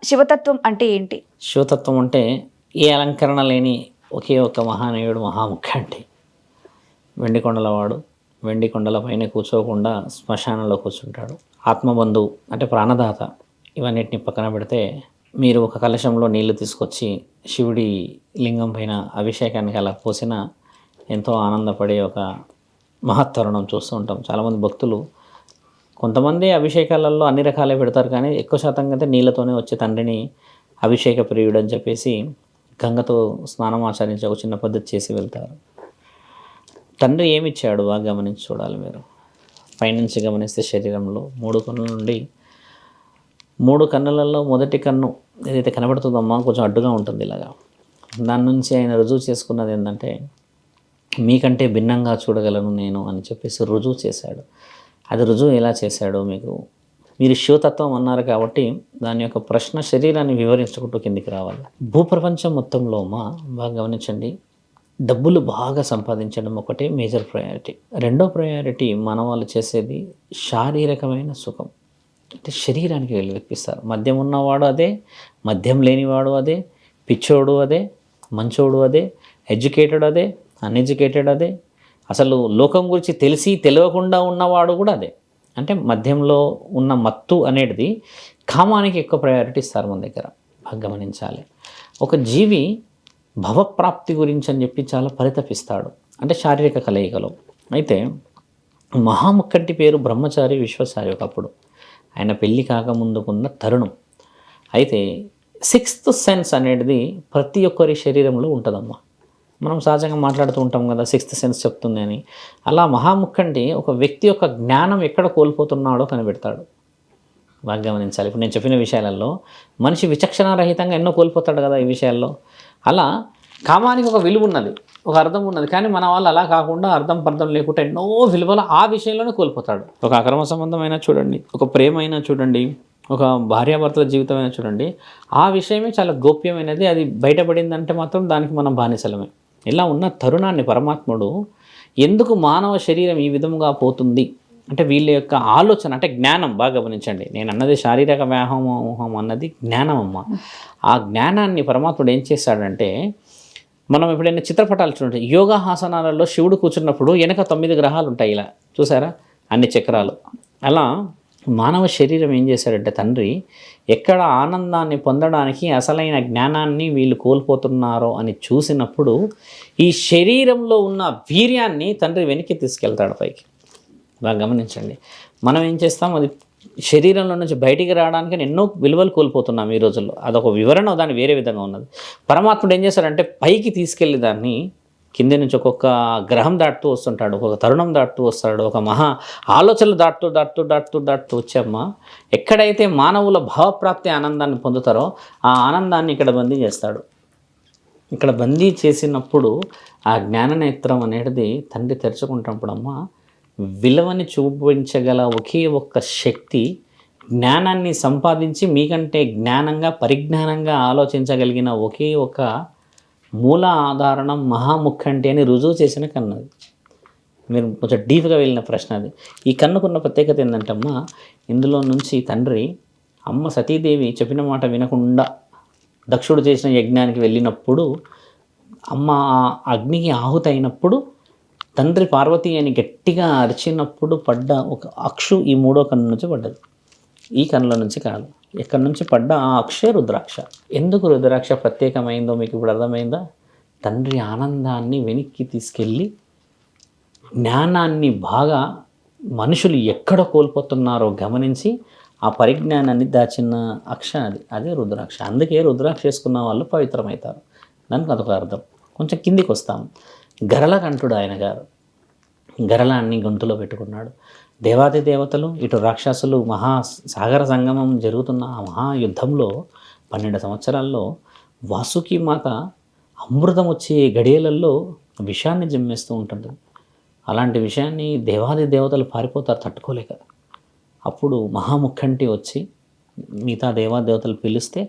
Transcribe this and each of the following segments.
శివతత్వం అంటే ఏంటి? శివతత్వం అంటే ఏ అలంకరణ లేని ఒకే ఒక మహానీయుడు మహాముఖ్యంటి. వెండికొండలవాడు వెండి కొండల పైన కూర్చోకుండా శ్మశానంలో కూర్చుంటాడు. ఆత్మబంధువు అంటే ప్రాణదాత. ఇవన్నిటిని పక్కన పెడితే మీరు ఒక కలశంలో నీళ్లు తీసుకొచ్చి శివుడి లింగం పైన అభిషేకానికి అలా పోసిన ఎంతో ఆనందపడే ఒక మహత్తరుణం చూస్తూ ఉంటాం. చాలామంది భక్తులు కొంతమంది అభిషేకాలలో అన్ని రకాలే పెడతారు, కానీ ఎక్కువ శాతం అయితే నీళ్ళతోనే వచ్చే తండ్రిని అభిషేక ప్రియుడు అని చెప్పేసి గంగతో స్నానం ఆచరించి ఒక చిన్న పద్ధతి చేసి వెళ్తారు. తండ్రి ఏమిచ్చాడు బాగా గమనించి చూడాలి మీరు. పైనుంచి గమనిస్తే శరీరంలో 3 కన్నుల నుండి 3 కన్నులలో మొదటి కన్ను ఏదైతే కనబడుతుందమ్మా కొంచెం అడ్డుగా ఉంటుంది ఇలాగా. దాని నుంచి ఆయన రుజువు చేసుకున్నది ఏంటంటే మీకంటే భిన్నంగా చూడగలను నేను అని చెప్పేసి రుజువు చేశాడు. అది రుజువు ఎలా చేశాడో మీకు, మీరు శివతత్వం అన్నారు కాబట్టి దాని యొక్క ప్రశ్న శరీరాన్ని వివరించుకుంటూ కిందికి రావాలి. భూప్రపంచం మొత్తంలో బాగా గమనించండి, డబ్బులు బాగా సంపాదించడం ఒకటే మేజర్ ప్రయారిటీ. రెండో ప్రయారిటీ మానవాళ్ళు చేసేది శారీరకమైన సుఖం, అంటే శరీరానికి వెలిపిస్తారు. మద్యం ఉన్నవాడు అదే, మద్యం లేనివాడు అదే, పిచ్చోడు అదే, మంచోడు అదే, ఎడ్యుకేటెడ్ అదే, అన్ఎడ్యుకేటెడ్ అదే, అసలు లోకం గురించి తెలిసి తెలియకుండా ఉన్నవాడు కూడా అదే. అంటే మద్యంలో ఉన్న మత్తు అనేది కామానికి ఎక్కువ ప్రయారిటీ ఇస్తారు మన దగ్గర. బాగా గమనించాలి. ఒక జీవి భవప్రాప్తి గురించి అని చెప్పి చాలా పరితపిస్తాడు, అంటే శారీరక కలయికలో. అయితే మహాముఖంటి పేరు బ్రహ్మచారి విశ్వచారి ఒకప్పుడు, ఆయన పెళ్ళి కాకముందుకున్న తరుణం. అయితే 6th సెన్స్ అనేది ప్రతి ఒక్కరి శరీరంలో ఉంటుందమ్మా. మనం సహజంగా మాట్లాడుతూ ఉంటాం కదా 6th సెన్స్ చెప్తుంది అని. అలా మహాముఖంటి ఒక వ్యక్తి యొక్క జ్ఞానం ఎక్కడ కోల్పోతున్నాడో కనిపెడతాడు. బాగా గమనించాలి. ఇప్పుడు నేను చెప్పిన విషయాలలో మనిషి విచక్షణారహితంగా ఎన్నో కోల్పోతాడు కదా ఈ విషయాల్లో. అలా కామానికి ఒక విలువ ఉన్నది, ఒక అర్థం ఉన్నది, కానీ మన వాళ్ళు అలా కాకుండా అర్థం పర్థం లేకుండా ఎన్నో విలువలు ఆ విషయంలోనే కోల్పోతాడు. ఒక అక్రమ సంబంధమైనా చూడండి, ఒక ప్రేమ అయినా చూడండి, ఒక భార్యాభర్తల జీవితం అయినా చూడండి, ఆ విషయమే చాలా గోప్యమైనది. అది బయటపడిందంటే మాత్రం దానికి మనం బానిసలమే. ఇలా ఉన్న తరుణాన్ని పరమాత్ముడు ఎందుకు మానవ శరీరం ఈ విధంగా పోతుంది అంటే వీళ్ళ యొక్క ఆలోచన, అంటే జ్ఞానం. బాగా గమనించండి, నేను అన్నది శారీరక వ్యామోహం అన్నది జ్ఞానం అమ్మ. ఆ జ్ఞానాన్ని పరమాత్ముడు ఏం చేశాడంటే, మనం ఎప్పుడైనా చిత్రపటాలు చూడండి, యోగాహాసనాలలో శివుడు కూర్చున్నప్పుడు వెనక 9 గ్రహాలు ఉంటాయి, ఇలా చూసారా, అన్ని చక్రాలు. అలా మానవ శరీరం ఏం చేశాడంటే తండ్రి ఎక్కడ ఆనందాన్ని పొందడానికి అసలైన జ్ఞానాన్ని వీళ్ళు కోల్పోతున్నారో అని చూసినప్పుడు ఈ శరీరంలో ఉన్న వీర్యాన్ని తండ్రి వెనక్కి తీసుకెళ్తాడు పైకి. బాగా గమనించండి, మనం ఏం చేస్తాం, అది శరీరంలో నుంచి బయటికి రావడానికి ఎన్నో విలువలు కోల్పోతున్నాం ఈ రోజుల్లో. అదొక వివరణ, దాని వేరే విధంగా ఉన్నది. పరమాత్ముడు ఏం చేస్తాడంటే పైకి తీసుకెళ్ళి దాన్ని కింద నుంచి ఒక్కొక్క గ్రహం దాటుతూ వస్తుంటాడు, ఒక్కొక్క తరుణం దాటుతూ వస్తాడు, ఒక మహా ఆలోచనలు దాటుతూ వచ్చామ్మా. ఎక్కడైతే మానవుల భావప్రాప్తి ఆనందాన్ని పొందుతారో ఆ ఆనందాన్ని ఇక్కడ బందీ చేస్తాడు. ఇక్కడ బందీ చేసినప్పుడు ఆ జ్ఞాననేత్రం అనేది తండ్రి తెరుచుకుంటున్నప్పుడమ్మా విలువని చూపించగల ఒకే ఒక్క శక్తి, జ్ఞానాన్ని సంపాదించి మీకంటే జ్ఞానంగా పరిజ్ఞానంగా ఆలోచించగలిగిన ఒకే ఒక మూల ఆధారణం మహాముఖంటి అని రుజువు చేసిన కన్నది. మీరు కొంచెం డీప్గా వెళ్ళిన ప్రశ్న అది. ఈ కన్నుకున్న ప్రత్యేకత ఏంటంటే అమ్మ, ఇందులో నుంచి తండ్రి అమ్మ సతీదేవి చెప్పిన మాట వినకుండా దక్షుడు చేసిన యజ్ఞానికి వెళ్ళినప్పుడు అమ్మ అగ్నికి ఆహుతి అయినప్పుడు తండ్రి పార్వతి అని గట్టిగా అరిచినప్పుడు పడ్డ ఒక అక్షు ఈ 3వ కన్ను నుంచి పడ్డది. ఈ కన్నుల నుంచి కాదు, ఎక్కడి నుంచి పడ్డ ఆ అక్షయ రుద్రాక్ష. ఎందుకు రుద్రాక్ష ప్రత్యేకమైందో మీకు ఇప్పుడు అర్థమైందా? తండ్రి ఆనందాన్ని వెనక్కి తీసుకెళ్ళి జ్ఞానాన్ని బాగా మనుషులు ఎక్కడ కోల్పోతున్నారో గమనించి ఆ పరిజ్ఞానాన్ని దాచిన అక్ష అదే రుద్రాక్ష. అందుకే రుద్రాక్ష వేసుకున్న వాళ్ళు పవిత్రమవుతారు. దానికి అదొక అర్థం. కొంచెం కిందికి వస్తాం. గరళకంఠుడు ఆయన గారు గరళాన్ని గొంతులో పెట్టుకున్నాడు. దేవాది దేవతలు ఇటు రాక్షసులు సాగర సంగమం జరుగుతున్న ఆ మహాయుద్ధంలో 12 సంవత్సరాల్లో వాసుకి మాత అమృతం వచ్చే గడియలలో విషాన్ని జిమ్మేస్తూ ఉంటుంది. అలాంటి విషయాన్ని దేవాది దేవతలు పారిపోతారు తట్టుకోలేక. అప్పుడు మహాముఖంటి వచ్చి మిగతా దేవాదేవతలు పిలిస్తే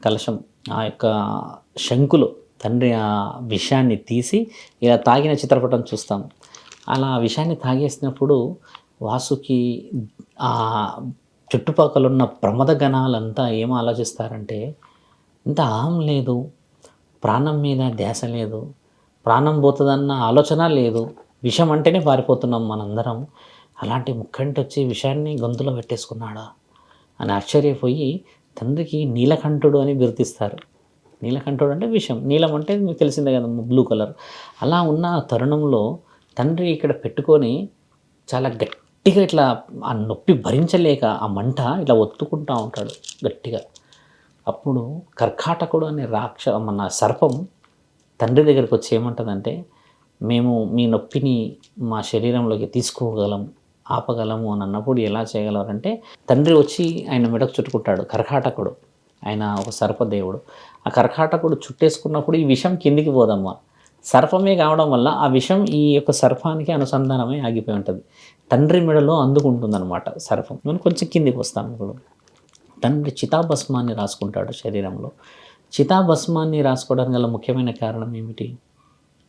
కలశం ఆ యొక్క శంకులో తండ్రి ఆ విషయాన్ని తీసి ఇలా తాగిన చిత్రపటం చూస్తాం. అలా విషయాన్ని తాగేసినప్పుడు వాసుకి చుట్టుపక్కలున్న ప్రమద గణాలంతా ఏం ఆలోచిస్తారంటే, ఇంత అహం లేదు, ప్రాణం మీద ధ్యాస లేదు, ప్రాణం పోతుందన్న ఆలోచన లేదు, విషం అంటేనే పారిపోతున్నాం మనందరం, అలాంటి ముక్కంటి వచ్చి విషయాన్ని గొంతులో పెట్టేసుకున్నాడా అని ఆశ్చర్యపోయి తండ్రికి నీలకంఠుడు అని గుర్తిస్తారు. నీలకంఠుడు అంటే విషం, నీలం అంటే మీకు తెలిసిందే కదా, బ్లూ కలర్. అలా ఉన్న తరుణంలో తండ్రి ఇక్కడ పెట్టుకొని చాలా గట్టిగా ఇట్లా ఆ నొప్పి భరించలేక ఆ మంట ఇట్లా ఒత్తుకుంటూ ఉంటాడు గట్టిగా. అప్పుడు కర్కాటకుడు అనే మన సర్పం తండ్రి దగ్గరికి వచ్చి ఏమంటుందంటే, మేము మీ నొప్పిని మా శరీరంలోకి తీసుకోగలం, ఆపగలము అని అన్నప్పుడు ఎలా చేయగలరంటే, తండ్రి వచ్చి ఆయన మెడకు చుట్టుకుంటాడు. కర్కాటకుడు ఆయన ఒక సర్పదేవుడు. ఆ కర్కాటకుడు చుట్టేసుకున్నప్పుడు ఈ విషం కిందికి పోదమ్మా. సర్పమే కావడం వల్ల ఆ విషం ఈ యొక్క సర్పానికి అనుసంధానమై ఆగిపోయి ఉంటుంది. తండ్రి మెడలో అందుకుంటుందన్నమాట సర్పం. నేను కొంచెం కిందికి వస్తాను ఇప్పుడు. తండ్రి చితాభస్మాన్ని రాసుకుంటాడు శరీరంలో. చితాభస్మాన్ని రాసుకోవడానికి గల ముఖ్యమైన కారణం ఏమిటి?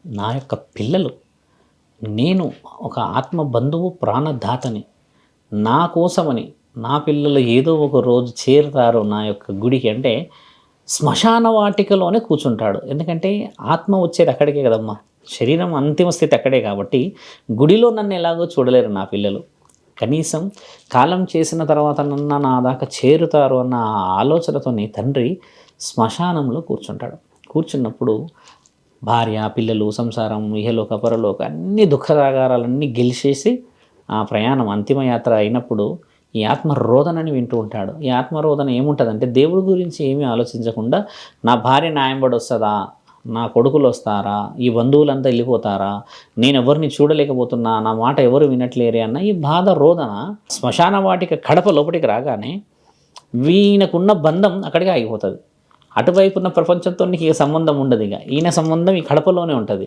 నా యొక్క పిల్లలు, నేను ఒక ఆత్మ బంధువు ప్రాణదాతని, నా కోసమని నా పిల్లలు ఏదో ఒక రోజు చేరుతారు నా యొక్క గుడికి అంటే శ్మశాన వాటికలోనే కూర్చుంటాడు. ఎందుకంటే ఆత్మ వచ్చేది అక్కడికే కదమ్మా, శరీరం అంతిమ స్థితి అక్కడే కాబట్టి గుడిలో నన్ను ఎలాగో చూడలేరు నా పిల్లలు. కనీసం కాలం చేసిన తర్వాత నా దాకా చేరుతారు అన్న ఆలోచనతోని తండ్రి శ్మశానంలో కూర్చుంటాడు. కూర్చున్నప్పుడు భార్య, పిల్లలు, సంసారం, ఇహలోక పరలోక అన్ని దుఃఖరాగారాలన్నీ గెలిచేసి ఆ ప్రయాణం అంతిమయాత్ర అయినప్పుడు ఈ ఆత్మరోదనని వింటూ ఉంటాడు. ఈ ఆత్మరోదన ఏముంటుందంటే, దేవుడి గురించి ఏమీ ఆలోచించకుండా నా భార్య న్యాయంబడి వస్తుందా, నా కొడుకులు వస్తారా, ఈ బంధువులంతా వెళ్ళిపోతారా, నేను ఎవరిని చూడలేకపోతున్నా, నా మాట ఎవరు వినట్లేరే అన్న ఈ బాధ రోదన శ్మశాన వాటిక కడప లోపలికి రాగానే వీళ్ళకున్న బంధం అక్కడికి ఆగిపోతుంది. అటువైపు ఉన్న ప్రపంచంతో నీకు ఇక సంబంధం ఉండదు. ఇక ఈయన సంబంధం ఈ కడపలోనే ఉంటుంది.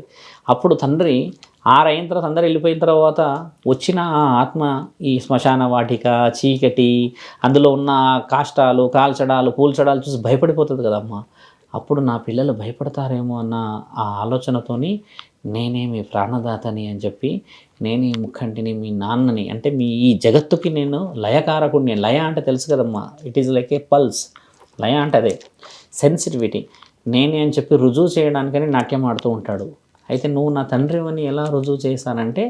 అప్పుడు తండ్రి అయిన తర్వాత అందరూ వెళ్ళిపోయిన తర్వాత వచ్చిన ఆ ఆత్మ ఈ శ్మశాన వాటిక, చీకటి, అందులో ఉన్న కాష్టాలు, కాల్చడాలు, పూల్చడాలు చూసి భయపడిపోతుంది కదమ్మా. అప్పుడు నా పిల్లలు భయపడతారేమో అన్న ఆ ఆలోచనతోని నేనే మీ ప్రాణదాతని అని చెప్పి, నేనే ముక్కంటిని, మీ నాన్నని, అంటే మీ ఈ జగత్తుకి నేను లయకారకుడిని. లయ అంటే తెలుసు కదమ్మా, it is like a pulse. లయ అంటే అదే సెన్సిటివిటీ. నేనే అని చెప్పి రుజువు చేయడానికని నాట్యం ఆడుతూ ఉంటాడు. అయితే నువ్వు నా తండ్రివని ఎలా రుజువు చేశానంటే,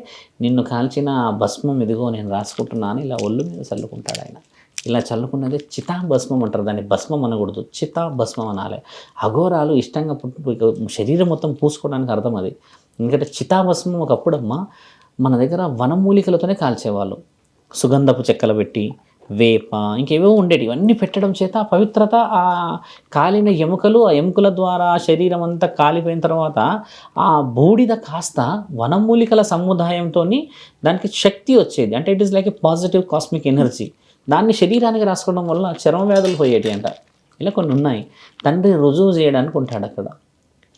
నిన్ను కాల్చిన భస్మం ఇదిగో నేను రాసుకుంటున్నాను, ఇలా ఒళ్ళు మీద చల్లుకుంటాడు ఆయన. ఇలా చల్లుకున్నది చితాభస్మం అంటారు, దాన్ని భస్మం అనకూడదు, చితాభస్మం అనాలి. అఘోరాలు ఇష్టంగా శరీరం మొత్తం పూసుకోవడానికి అర్థం అది. ఎందుకంటే చితాభస్మం ఒకప్పుడమ్మా మన దగ్గర వనమూలికలతోనే కాల్చేవాళ్ళు. సుగంధపు చెక్కలు పెట్టి, వేప, ఇంకేవో ఉండేవి, ఇవన్నీ పెట్టడం చేత పవిత్రత, ఆ కాలిన ఎముకలు, ఆ ఎముకల ద్వారా శరీరం అంతా కాలిపోయిన తర్వాత ఆ బూడిద కాస్త వనమూలికల సముదాయంతో దానికి శక్తి వచ్చేది. అంటే it is like A positive cosmic energy. దాన్ని శరీరానికి రాసుకోవడం వల్ల చర్మ వ్యాధులు పోయేటి అంట. ఇలా కొన్ని ఉన్నాయి. తండ్రి రుజువు చేయడానికి ఉంటాడు అక్కడ.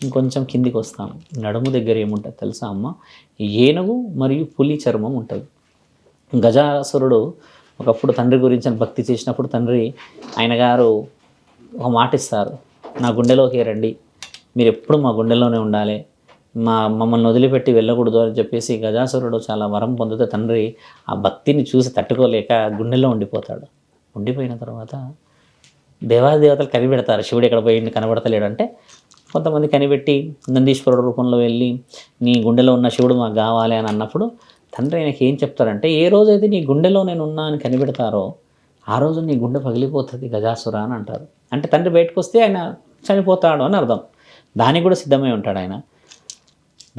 ఇంకొంచెం కిందికి వస్తాం. నడుము దగ్గర ఏముంటుంది తెలుసా అమ్మ? ఏనుగు మరియు పులి చర్మం ఉంటుంది. గజాసురుడు ఒకప్పుడు తండ్రి గురించి భక్తి చేసినప్పుడు తండ్రి ఆయన గారు ఒక మాట ఇస్తారు, నా గుండెలోకి రండి, మీరు ఎప్పుడు మా గుండెలోనే ఉండాలి, మమ్మల్ని వదిలిపెట్టి వెళ్ళకూడదు అని చెప్పేసి గజాసురుడు చాలా వరం పొందితే తండ్రి ఆ భక్తిని చూసి తట్టుకోలేక గుండెల్లో ఉండిపోతాడు. ఉండిపోయిన తర్వాత దేవాదేవతలు కనిపెడతారు, శివుడు ఎక్కడ పోయి కనబడతలేడంటే కొంతమంది కనిపెట్టి నందీశ్వరుడు రూపంలో వెళ్ళి నీ గుండెలో ఉన్న శివుడు మాకు కావాలి అని అన్నప్పుడు తండ్రి ఆయనకి ఏం చెప్తారంటే, ఏ రోజైతే నీ గుండెలో నేను ఉన్నా అని కనిపెడతారో ఆ రోజు నీ గుండె పగిలిపోతుంది గజాసుర అని అంటారు. అంటే తండ్రి బయటకు వస్తే ఆయన చనిపోతాడు అని అర్థం. దానికి కూడా సిద్ధమై ఉంటాడు ఆయన.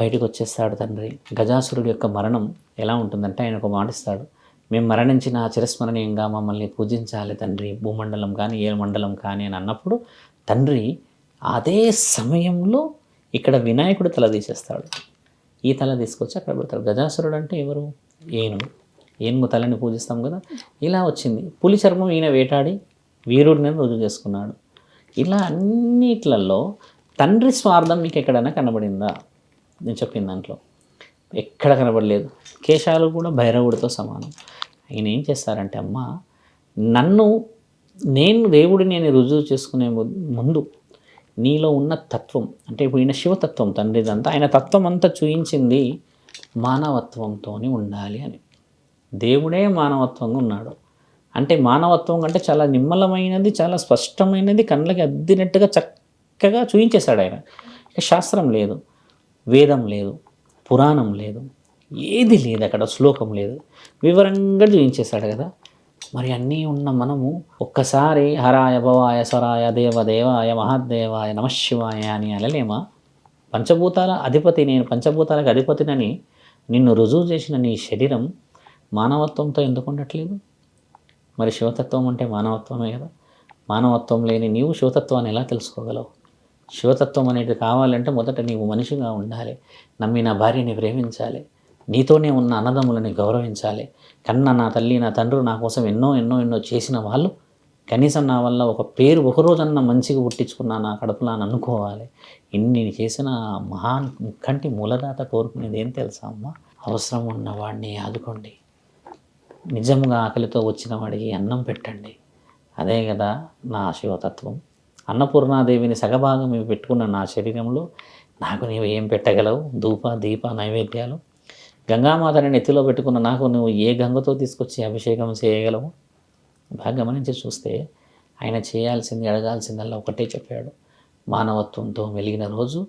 బయటకు వచ్చేస్తాడు తండ్రి. గజాసురుడి యొక్క మరణం ఎలా ఉంటుందంటే ఆయన ఒక మాట ఇస్తాడు, మేము మరణించిన చిరస్మరణీయంగా మమ్మల్ని పూజించాలి తండ్రి, భూమండలం కానీ ఏ మండలం కానీ అని అన్నప్పుడు తండ్రి అదే సమయంలో ఇక్కడ వినాయకుడు తల తీసేస్తాడు. ఈ తల తీసుకొచ్చి అక్కడ పెడతాడు. గజాసురుడు అంటే ఎవరు? ఏనుగు తలని పూజిస్తాం కదా, ఇలా వచ్చింది. పులి చర్మం ఈయన వేటాడి వీరుడిని రుజువు చేసుకున్నాడు. ఇలా అన్నిట్లలో తండ్రి స్వార్థం మీకు ఎక్కడైనా కనబడిందా? నేను చెప్పిన దాంట్లో ఎక్కడ కనబడలేదు. కేశాలు కూడా భైరవుడితో సమానం. ఆయన ఏం చేస్తారంటే, అమ్మ నేను దేవుడిని నేను రుజువు చేసుకునే ముందు నీలో ఉన్న తత్వం, అంటే ఇప్పుడు ఈయన శివతత్వం తండ్రిదంతా, ఆయన తత్వం అంతా చూయించింది మానవత్వంతో ఉండాలి అని. దేవుడే మానవత్వంగా ఉన్నాడు అంటే మానవత్వం అంటే చాలా నిమ్మలమైనది, చాలా స్పష్టమైనది, కళ్ళకి అద్దినట్టుగా చక్కగా చూయించేశాడు ఆయన. ఇక శాస్త్రం లేదు, వేదం లేదు, పురాణం లేదు, ఏది లేదు, అక్కడ శ్లోకం లేదు, వివరంగా చూయించేశాడు కదా. మరి అన్నీ ఉన్న మనము ఒక్కసారి హరాయ భవాయ స్వరాయ దేవదేవాయ మహాదేవాయ నమశివాయ అని అనలేమా? పంచభూతాల అధిపతి నేను, పంచభూతాలకు అధిపతినని నిన్ను రుజువు చేసిన నీ శరీరం మానవత్వంతో ఎందుకు ఉండట్లేదు? మరి శివతత్వం అంటే మానవత్వమే కదా. మానవత్వం లేని నీవు శివతత్వాన్ని ఎలా తెలుసుకోగలవు? శివతత్వం అనేది కావాలంటే మొదట నీవు మనిషిగా ఉండాలి, నమ్మిన భార్యని ప్రేమించాలి, నీతోనే ఉన్న అన్నదమ్ములని గౌరవించాలి. కన్న నా తల్లి నా తండ్రి నా కోసం ఎన్నో ఎన్నో ఎన్నో చేసిన వాళ్ళు కనీసం నా వల్ల ఒక పేరు ఒకరోజన్నా మంచిగా పుట్టించుకున్నా నా కడుపులా అని అనుకోవాలి. ఇన్ని చేసిన మహాన్ కంటి మూలదాత కోరుకునేది ఏం తెలుసా అమ్మ? అవసరం ఉన్నవాడిని ఆదుకోండి, నిజంగా ఆకలితో వచ్చిన వాడికి అన్నం పెట్టండి. అదే కదా నా శివతత్వం. అన్నపూర్ణాదేవిని సగభాగం ఇవి పెట్టుకున్న నా శరీరంలో నాకు నీవు ఏం పెట్టగలవు? ధూప దీప నైవేద్యాలు. గంగామాతని నెత్తిలో పెట్టుకున్న నాకు నువ్వు ఏ గంగతో తీసుకొచ్చి అభిషేకం చేయగలవు? బాగా గమనించి చూస్తే ఆయన చేయాల్సింది, అడగాల్సిందల్లా ఒకటే చెప్పాడు. మానవత్వంతో వెలిగిన రోజు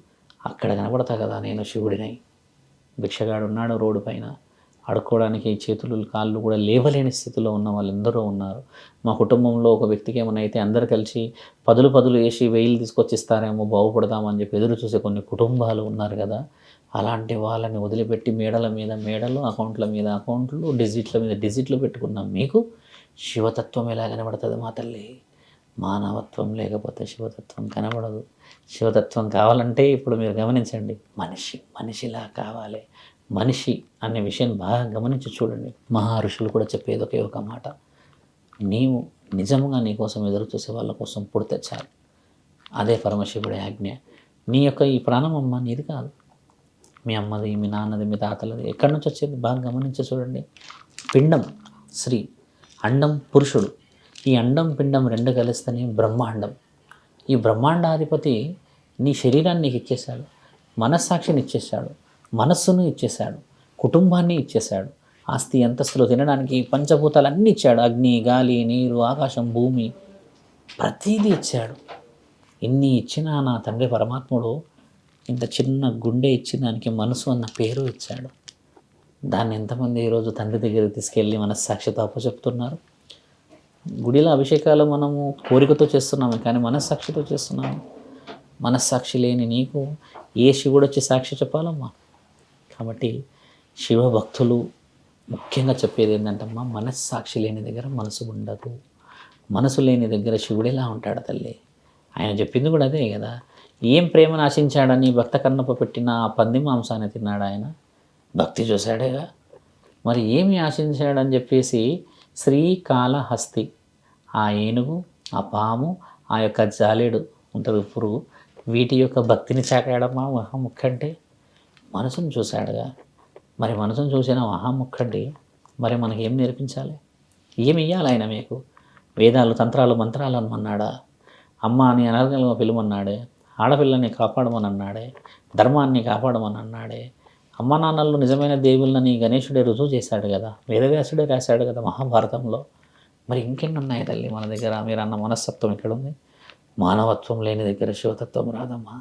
అక్కడ కనబడతా కదా నేను శివుడినై. భిక్షగాడు ఉన్నాడు రోడ్డు పైన, అడుక్కోవడానికి చేతులు కాళ్ళు కూడా లేవలేని స్థితిలో ఉన్న వాళ్ళందరూ ఉన్నారు. మా కుటుంబంలో ఒక వ్యక్తికి ఏమైనా అయితే అందరు కలిసి పదులు వేసి 1000 తీసుకొచ్చిస్తారేమో బాగుపడదామని చెప్పి ఎదురు చూసే కొన్ని కుటుంబాలు ఉన్నారు కదా. అలాంటి వాళ్ళని వదిలిపెట్టి మేడల మీద మేడలు, అకౌంట్ల మీద అకౌంట్లు, డిజిట్ల మీద డిజిట్లు పెట్టుకున్నాం. మీకు శివతత్వం ఎలా కనబడుతుంది మా తల్లి? మానవత్వం లేకపోతే శివతత్వం కనబడదు. శివతత్వం కావాలంటే ఇప్పుడు మీరు గమనించండి, మనిషిలా కావాలి. మనిషి అనే విషయం బాగా గమనించి చూడండి. మహర్షులు కూడా చెప్పేది ఒకే ఒక మాట, నీవు నిజంగా నీ కోసం ఎదురు చూసే వాళ్ళ కోసం పుడితే చాలు. అదే పరమశివుడి ఆజ్ఞ. నీ యొక్క ఈ ప్రాణం అమ్మ నీది కాదు, మీ అమ్మది, మీ నాన్నది, మీ తాతలది. ఎక్కడి నుంచి వచ్చేది బాగా గమనించి చూడండి. పిండం స్త్రీ, అండం పురుషుడు. ఈ అండం పిండం రెండు కలిస్తేనే బ్రహ్మాండం. ఈ బ్రహ్మాండాధిపతి నీ శరీరాన్ని నీకు ఇచ్చేశాడు, మనస్సాక్షిని ఇచ్చేశాడు, మనస్సును ఇచ్చేశాడు, కుటుంబాన్ని ఇచ్చేశాడు, ఆస్తి అంతస్తులు తినడానికి పంచభూతాలన్నీ ఇచ్చాడు. అగ్ని, గాలి, నీరు, ఆకాశం, భూమి ప్రతీదీ ఇచ్చాడు. ఇన్ని ఇచ్చినా నా తండ్రి పరమాత్ముడు ఇంత చిన్న గుండె ఇచ్చి దానికి మనసు అన్న పేరు ఇచ్చాడు. దాన్ని ఎంతమంది ఈరోజు తండ్రి దగ్గరికి తీసుకెళ్ళి మనస్సాక్షితో అప్పచెప్తున్నారు? గుడిలో అభిషేకాలు మనము కోరికతో చేస్తున్నాము, కానీ మనస్సాక్షితో చేస్తున్నాము. మనస్సాక్షి లేని నీకు ఏ శివుడు వచ్చి సాక్షి చెప్పాలమ్మా? కాబట్టి శివభక్తులు ముఖ్యంగా చెప్పేది ఏంటంటమ్మా, మనస్సాక్షి లేని దగ్గర మనసు ఉండదు. మనసు లేని దగ్గర శివుడు ఎలా ఉంటాడు తల్లి? ఆయన చెప్పింది కూడా అదే కదా. ఏం ప్రేమను ఆశించాడని భక్త కన్నప్ప పెట్టిన ఆ పంది మాంసాన్ని తిన్నాడు ఆయన? భక్తి చూశాడేగా. మరి ఏమి ఆశించాడని చెప్పేసి శ్రీకాళహస్తి, ఆ ఏనుగు, ఆ పాము, ఆ యొక్క జాలేడు ఉంటుంది పురుగు, వీటి యొక్క భక్తిని చాకాడమ్మా మహాముఖ అంటే? మనసును చూశాడుగా. మరి మనసును చూసిన మహాముఖ అంటే మరి మనకి ఏం నేర్పించాలి? ఏమి ఇవ్వాలి ఆయన మీకు? వేదాలు, తంత్రాలు, మంత్రాలు అనమన్నాడా? అమ్మ అని అనర్గలుగా పిలువన్నాడే, ఆడపిల్లని కాపాడమని అన్నాడే, ధర్మాన్ని కాపాడమని అన్నాడే. అమ్మ నాన్నలు నిజమైన దేవుళ్ళని గణేశుడే రుజువు చేశాడు కదా, వేదవ్యాసుడే రాశాడు కదా మహాభారతంలో. మరి ఇంకెన్ని ఉన్నాయి తల్లి మన దగ్గర? మీరు అన్న మనస్తత్వం ఎక్కడుంది? మానవత్వం లేని దగ్గర శివతత్వం రాదమ్మా.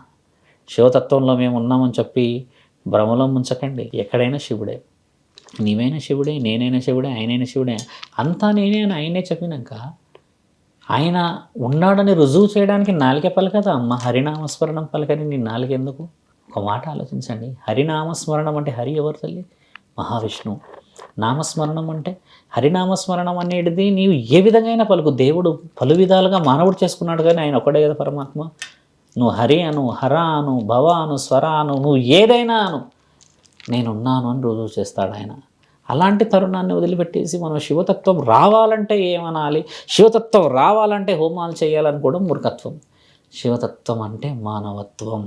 శివతత్వంలో మేము ఉన్నామని చెప్పి భ్రమలో ముంచకండి. ఎక్కడైనా శివుడే, నీవైనా శివుడే, నేనైనా శివుడే, ఆయనైనా శివుడే. అంతా నేనే అని ఆయనే చెప్పినాక ఆయన ఉన్నాడని రుజువు చేయడానికి నాలుకే పలకదా అమ్మ? హరినామస్మరణం పలకని నీ నాలుగు ఎందుకు? ఒక మాట ఆలోచించండి. హరినామస్మరణం అంటే హరి ఎవరు తల్లి? మహావిష్ణువు. నామస్మరణం అంటే హరినామస్మరణం అనేది నీవు ఏ విధంగా పలుకు. దేవుడు పలు విధాలుగా మానవుడు చేసుకున్నాడు, కానీ ఆయన ఒకడే కదా పరమాత్మ. నువ్వు హరి అను, హర అను, భవ అను, స్వర అను, నువ్వు ఏదైనా అను, నేనున్నాను అని రుజువు చేస్తాడు ఆయన. అలాంటి తరుణాన్ని వదిలిపెట్టేసి మనం శివతత్వం రావాలంటే ఏమనాలి, శివతత్వం రావాలంటే హోమాలు చేయాలని కూడా మూర్ఖత్వం. శివతత్వం అంటే మానవత్వం.